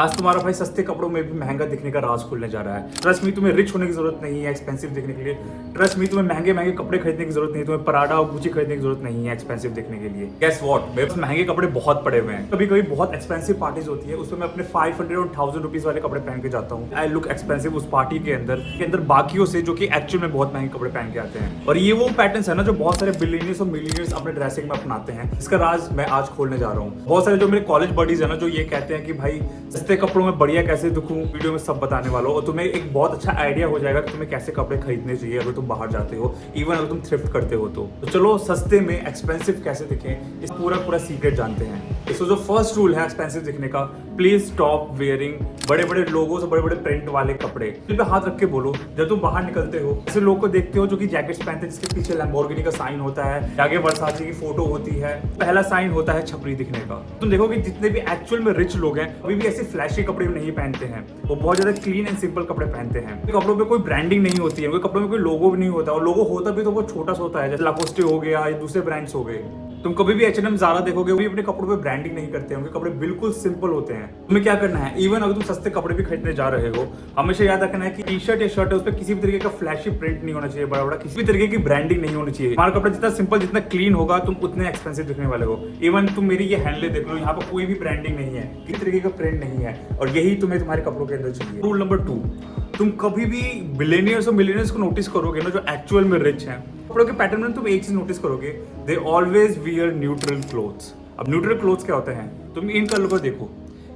आज तुम्हारा भाई सस्ते कपड़ों में भी महंगा दिखने का राज खुलने जा रहा है। ट्रस्ट मी, तुम्हें रिच होने की जरूरत नहीं है एक्सपेंसिव दिखने के लिए। ट्रस्ट मी, तुम्हें महंगे महंगे कपड़े खरीदने की जरूरत नहीं है। तुम्हें पराडा और गुची खरीदने की जरूरत नहीं है एक्सपेंसिव दिखने के लिए। गेस व्हाट, मेरे पास महंगे कपड़े बहुत पड़े हुए हैं। कभी कभी बहुत एक्सपेंसिव पार्टीज होती है, उसमें मैं अपने 500 और 1000 रुपीज वाले कपड़े पहन के जाता हूँ। आई लुक एक्सपेंसिव उस पार्टी के अंदर बाकियों से जो कि एक्चुअल में बहुत महंगे कपड़े पहन के आते हैं। और ये वो पैटर्न है ना जो बहुत सारे बिलियनियर्स और मिलियनियर्स अपने ड्रेसिंग में अपनाते हैं। इसका राज मैं आज खोलने जा रहा हूँ। बहुत सारे जो मेरे कॉलेज बडीज है ना जो ये कहते हैं कि भाई सस्ते कपड़ों में बढ़िया कैसे दिखूं, वीडियो में सब बताने वाला हूं। और तुम्हें एक बहुत अच्छा आइडिया हो जाएगा कि तुम्हें कैसे कपड़े खरीदने चाहिए अगर तुम बाहर जाते हो, इवन अगर तुम थ्रिफ्ट करते हो तो चलो सस्ते में एक्सपेंसिव कैसे दिखें इस पूरा सीक्रेट जानते हैं। इसको जो फर्स्ट रूल है एक्सपेंसिव दिखने का, प्लीज स्टॉप वेयरिंग बड़े बड़े लोगों से बड़े बड़े प्रिंट वाले कपड़े। दिल पे हाथ रख के बोलो, जब तुम बाहर निकलते हो ऐसे लोग को देखते हो जो कि जैकेट्स पहनते हैं जिसके पीछे लैम्बोर्गिनी का साइन होता है, आगे वर्साचे की फोटो होती है, पहला साइन होता है छपरी दिखने का। तुम देखोगे जितने भी एक्चुअल में रिच लोग हैं अभी भी ऐसे फ्लैशी कपड़े नहीं पहनते हैं, वो बहुत ज्यादा क्लीन एंड सिंपल कपड़े पहनते हैं। कपड़ों पे कोई ब्रांडिंग नहीं होती है, कोई कपड़ों में कोई लोगो भी नहीं होता, और लोगो होता भी तो वो छोटा सा होता है, जैसे लाकोस्टे हो गया या दूसरे ब्रांड्स हो गए। तुम कभी भी H&M ज़ारा देखोगे वो भी अपने कपड़ों पे ब्रांडिंग नहीं करते हैं, उनके कपड़े बिल्कुल सिंपल होते हैं। तुम्हें क्या करना है, इवन अगर तुम सस्ते कपड़े भी खरीदने जा रहे हो, हमेशा याद रखना है कि टी शर्ट या शर्ट है उस पर किसी भी तरीके का फ्लैशी प्रिंट नहीं होना चाहिए, बड़ा बड़ा किसी भी तरीके की ब्रांडिंग नहीं होनी चाहिए। हमारा कपड़ा जितना सिंपल जितना क्लीन होगा तुम उतने एक्सपेंसिव दिखने वाले हो। इवन तुम मेरी ये हैंडले देख लो, यहाँ पर कोई भी ब्रांडिंग नहीं है, किसी तरीके का प्रिंट नहीं है, और यही तुम्हें तुम्हारे कपड़ों के अंदर चाहिए। रूल नंबर 2, तुम कभी भी बिलियनियर्स और मिलियनियर्स को नोटिस करोगे ना जो एक्चुअल में रिच हैं, कपड़ों के पैटर्न में तुम एक चीज नोटिस करोगे, they always wear neutral clothes. अब न्यूट्रल क्लोथ्स क्या होते हैं, तुम इन कलर को देखो,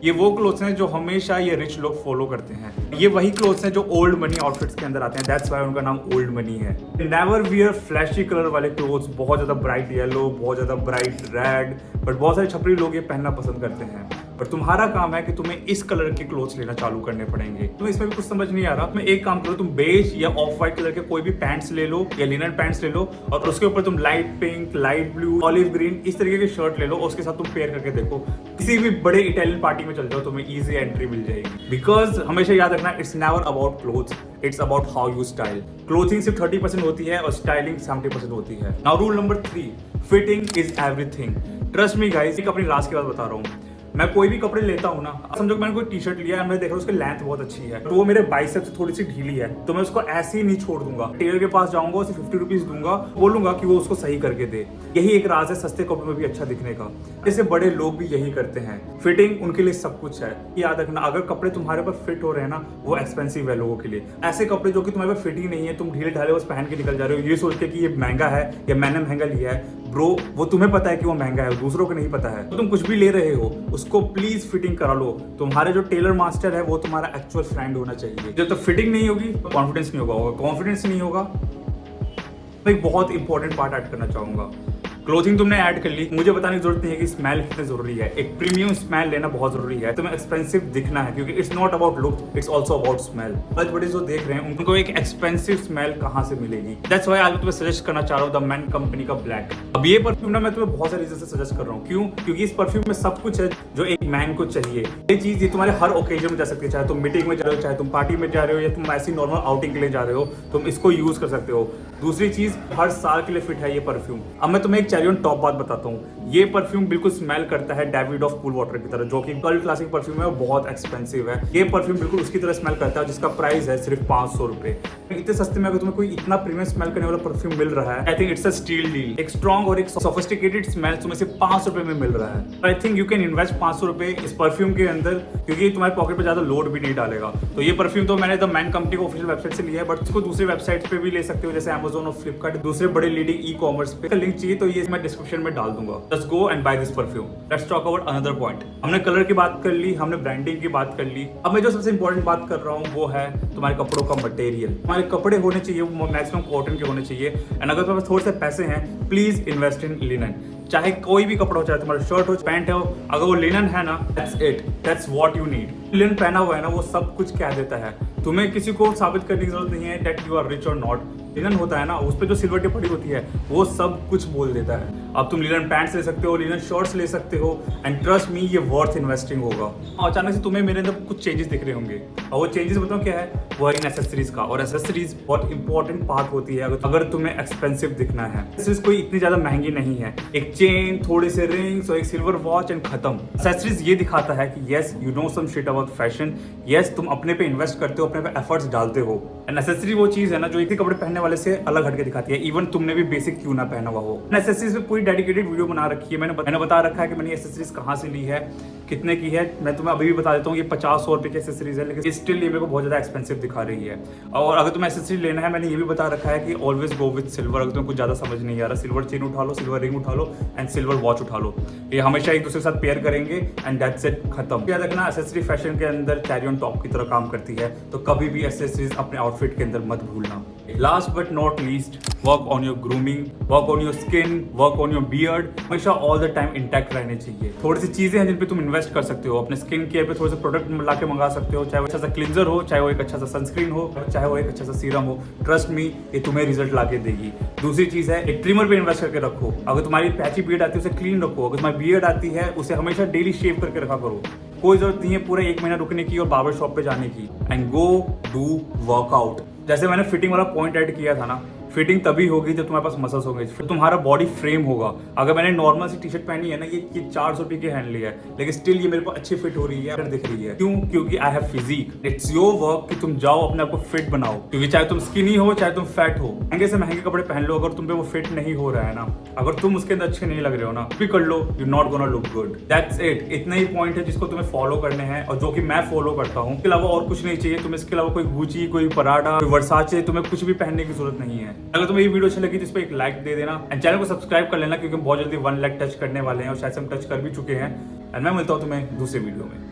ये वो क्लोथ्स हैं जो हमेशा ये रिच लोग फॉलो करते हैं। ये वही क्लोथ्स हैं जो ओल्ड मनी आउटफिट्स के अंदर आते हैं, दैट्स व्हाई उनका नाम ओल्ड मनी है। नेवर वियर फ्लैशी कलर वाले क्लोथ्स, बहुत ज्यादा ब्राइट येलो, बहुत ज्यादा ब्राइट रेड, बट बहुत सारे छपरी लोग ये पहनना पसंद करते हैं। पर तुम्हारा काम है कि तुम्हें इस कलर के क्लोथ्स लेना चालू करने पड़ेंगे। तुम्हें इसमें भी कुछ समझ नहीं आ रहा, तुम्हें एक काम करो, तुम बेज या ऑफ व्हाइट कलर के कोई भी पैंट्स ले लो या लिनन पैंट्स ले लो, और उसके ऊपर तुम light pink, light blue, olive green इस तरीके की शर्ट ले लो, और उसके साथ तुम पेयर करके देखो, किसी भी बड़े इटालियन पार्टी में चल जाओ, तुम्हें इजी एंट्री मिल जाएगी। बिकॉज हमेशा याद रखना, it's never about clothes, it's about how you style. Clothing सिर्फ 30% होती है और स्टाइलिंग 70% होती है। Now rule number 3, fitting is everything. Trust me guys, एक अपनी राज की बात बता रहा हूँ। मैं कोई भी कपड़े लेता हूँ ना, समझो कि मैंने कोई टी शर्ट लिया है, मैं देख रहा हूँ उसकी लेंथ बहुत अच्छी है, तो वो मेरे बाइसेप से थोड़ी सी ढीली है, तो मैं उसको ऐसे ही नहीं छोड़ दूंगा। टेलर के पास जाऊंगा, उसे 50 रुपीज दूंगा, बोलूंगा कि वो उसको सही करके दे। यही एक राज है सस्ते कपड़ों में भी अच्छा दिखने का। जैसे बड़े लोग भी यही करते हैं, फिटिंग उनके लिए सब कुछ है। याद रखना, अगर कपड़े तुम्हारे पर फिट हो रहे हैं ना, वो एक्सपेंसिव है लोगों के लिए। ऐसे कपड़े जो कि तुम्हारे पर फिट ही नहीं है, तुम ढीले ढाले बस पहन के निकल जा रहे हो, ये सोच के कि ये महंगा है या मैंने महंगा लिया है। ब्रो, वो तुम्हें पता है कि वो महंगा है, दूसरों को नहीं पता है। तो तुम कुछ भी ले रहे हो उसको प्लीज फिटिंग करा लो। तुम्हारे जो टेलर मास्टर है वो तुम्हारा एक्चुअल फ्रेंड होना चाहिए। जब तक फिटिंग नहीं होगी तो कॉन्फिडेंस नहीं होगा, कॉन्फिडेंस नहीं होगा। मैं एक बहुत इंपॉर्टेंट पार्ट ऐड करना चाहूंगा। क्लोथिंग तुमने ऐड कर ली, मुझे बताने की जरूरत नहीं है कि स्मेल कितनी जरूरी है। एक प्रीमियम स्मेल लेना बहुत जरूरी है। तुम्हें एक्सपेंसिव दिखना है क्योंकि it's not about look, it's also about smell. आज बड़े जो देख रहे हैं उनको एक एक्सपेंसिव स्मेल कहां से मिलेगी, दैट्स व्हाई आज मैं तुम्हें सजेस्ट करना चाह रहा हूं द मैन कंपनी का ब्लैक। अब ये परफ्यूम ना मैं तुम्हें बहुत सारे रीजन से सजेस्ट कर रहा हूँ। क्यों? क्योंकि इस परफ्यूम में सब कुछ है जो एक मैन को चाहिए। ये चीज ये तुम्हारे हर ओकेजन में जा सकती है, चाहे तुम मीटिंग में जा रहे हो, चाहे तुम पार्टी में जा रहे हो, या तुम ऐसी नॉर्मल आउटिंग के लिए जा रहे हो, तुम इसको यूज कर सकते हो। दूसरी चीज, हर साल के लिए फिट है ये परफ्यूम। अब मैं तुम्हें एक चेरी ऑन टॉप बात बताता हूँ, ये परफ्यूम बिल्कुल स्मेल करता है डेविड ऑफ कूल वाटर की तरह, जो कि वर्ल्ड क्लासिक परफ्यूम है, वो बहुत एक्सपेंसिव है। ये परफ्यूम बिल्कुल उसकी तरह स्मेल करता है जिसका प्राइस है सिर्फ 500 रुपए। इतने सस्ते में अगर तुम्हें कोई इतना प्रीमियम स्मेल करने वाला परफ्यूम मिल रहा है, I think it's a steal deal. एक स्ट्रॉन्ग और एक सोफिस्टिकेटेड स्मेल तुम्हें सिर्फ 500 रुपए में मिल रहा है। I think you can invest 500 रुपए इस परफ्यूम के अंदर, क्योंकि तुम्हारे पॉकेट पे ज्यादा लोड भी नहीं डालेगा। तो ये परफ्यूम तो मैंने द मैन कंपनी को ऑफिशियल वेबसाइट से लिया है, बट इसको दूसरी वेबसाइट पे भी ले सकते हो, जैसे Amazon और फ्लिपकार्ट, दूसरे बड़े लीडिंग ई कॉमर्स पे। लिंक चाहिए तो ये मैं डिस्क्रिप्शन में डाल दूंगा। Just go and buy this perfume. Let's talk about another point. हमने कलर की बात कर ली, हमने ब्रांडिंग की बात कर ली। अब मैं जो सबसे इंपॉर्टेंट बात कर रहा हूँ वो है तुम्हारे कपड़ों का मटेरियल। तुम्हारे कपड़े होने चाहिए वो मैक्सिमम कॉटन के होने चाहिए। एंड अगर तुम्हारे पास थोड़े से पैसे हैं, प्लीज इन्वेस्ट इन लिनन। चाहे कोई भी कपड़ा हो, चाहे तुम्हारा शर्ट हो, पैंट हो, अगर वो लिनन है ना, that's it, that's what you need. Linen पहना हुआ है ना, वो सब कुछ कह देता है। तुम्हें किसी को साबित करने की जरूरत नहीं है दैट यू आर रिच और नॉट। लिनन होता है ना, उस पर जो सिल्वर टिप पड़ी होती है वो सब कुछ बोल देता है। अब तुम लिनन पैंट्स ले सकते हो, लिनन शर्ट्स ले सकते हो, एंड ट्रस्ट मी ये वर्थ इन्वेस्टिंग होगा। अचानक से तुम्हें मेरे अंदर कुछ चेंजेस दिख रहे होंगे, और वो चेंजेस बताओ क्या है, वो है इन एसेसरीज का। और एसेसरीज बहुत इंपॉर्टेंट पार्ट होती है अगर तुम्हें एक्सपेंसिव दिखना है। एसेसरीज कोई इतनी ज्यादा महंगी नहीं है, एक चेन, थोड़े से रिंग्स और एक सिल्वर वॉच एंड खत्म। एसेसरीज ये दिखाता है कि yes you know some shit about fashion, yes तुम अपने पे इन्वेस्ट करते हो, अपने पे एफर्ट्स डालते हो। एंड एसेसरी वो चीज है ना जो एक ही कपड़े पहनने वाले से अलग हटके दिखाती है, इवन तुमने भी बेसिक क्यों ना पहना हुआ हो। एसेसरीज पे पूरी डेडिकेटेड वीडियो बना रखी है, मैंने बता रखा है कि मैंने एसेसरीज कहाँ से ली है, कितने की है। मैं तुम्हें अभी भी बता देता हूँ, ये 50-100 रुपए की एसेसरीज है, लेकिन स्टिल ये मेरे को बहुत ज्यादा एक्सपेंसिव दिखा रही है। और अगर तुम्हें एसेसरी लेना है, मैंने ये भी बता रखा है कि ऑलवेज गो विद सिल्वर। अगर तुम्हें कुछ ज्यादा समझ नहीं आ रहा, सिल्वर चेन उठा लो, सिल्वर रिंग उठा लो एंड सिल्वर वॉच उठा लो, ये हमेशा एक दूसरे के साथ पेयर करेंगे एंड दैट्स इट, खत्म। याद रखना एसेसरी फैशन के अंदर कैरी ऑन टॉप की तरह काम करती है, तो कभी भी एसेसरीज अपने आउटफिट के अंदर मत भूलना। Last but not least, work on your grooming, work on your skin, work on your beard. हमेशा ऑल द टाइम इंटैक्ट रहने चाहिए। थोड़ी सी चीजें हैं जिन पे तुम इन्वेस्ट कर सकते हो, अपने स्किन केयर पे थोड़े से प्रोडक्ट ला के मंगा सकते हो, चाहे वो अच्छा सा क्लिंजर हो, चाहे वो एक अच्छा सा सनस्क्रीन हो, चाहे वो एक अच्छा सा सीरम हो। ट्रस्ट मी, ये तुम्हें रिजल्ट ला के देगी। दूसरी चीज है, एक ट्रिमर पे इन्वेस्ट करके रखो। अगर तुम्हारी पैची बियर्ड आती है उसे क्लीन रखो, अगर तुम्हारी बियर्ड आती है उसे हमेशा डेली शेव करके रखा करो। कोई जरूरत नहीं है पूरा 1 महीना रुकने की और बार्बर शॉप पे जाने की। And go do workout. जैसे मैंने फिटिंग वाला पॉइंट ऐड किया था ना, फिटिंग तभी होगी जब तुम्हारे पास मसल्स होंगे, फिर तुम्हारा बॉडी फ्रेम होगा। अगर मैंने नॉर्मल सी टी शर्ट पहनी है ना, ये 400 रुपये की हैंड लिया है, लेकिन स्टिल ये मेरे को अच्छी फिट हो रही है, दिख रही है। क्यों? क्योंकि I have physique. It's your work कि तुम जाओ अपने आप को फिट बनाओ, क्योंकि चाहे तुम स्किनी हो चाहे तुम फैट हो, महंगे से महंगे कपड़े पहन लो, अगर तुम पे वो फिट नहीं हो रहा है ना, अगर तुम उसके अंदर अच्छे नहीं लग रहे हो ना, भी कर लो, you not gonna look good. That's it. इतना ही पॉइंट है जिसको तुम्हें फॉलो करने हैं और जो कि मैं फॉलो करता हूँ। इसके अलावा और कुछ नहीं चाहिए तुम्हें, इसके अलावा कोई गुची, कोई पराडा, कोई वर्साचे, तुम्हें कुछ भी पहनने की जरूरत नहीं है। अगर तुम्हें ये वीडियो लगी तो इस पर एक लाइक दे देना एंड चैनल को सब्सक्राइब कर लेना, क्योंकि हम बहुत जल्दी 1 लाख टच करने वाले हैं और शायद हम टच कर भी चुके हैं। एंड मैं मिलता हूं तुम्हें दूसरे वीडियो में।